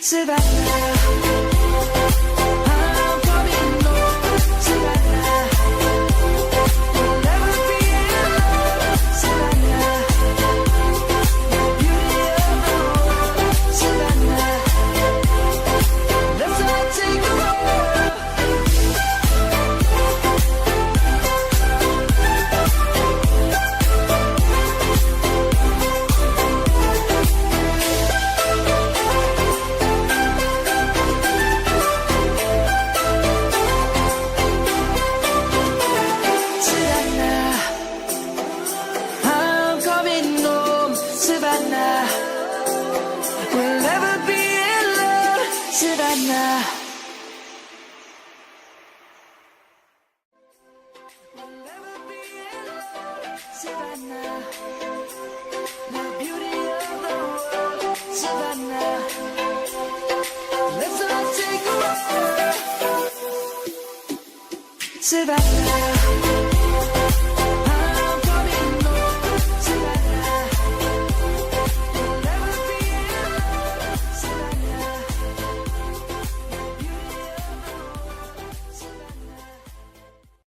Savannah, I'm coming home, Savannah. We'll never be alone, Savannah. The beauty of the world, Savannah. Let's all take a walk. Savannah, I'm coming home, Savannah. We'll never be alone, Savannah. We'll never be alone, Savannah. The beauty of the world, Savannah. Let's all take a walk, Savannah.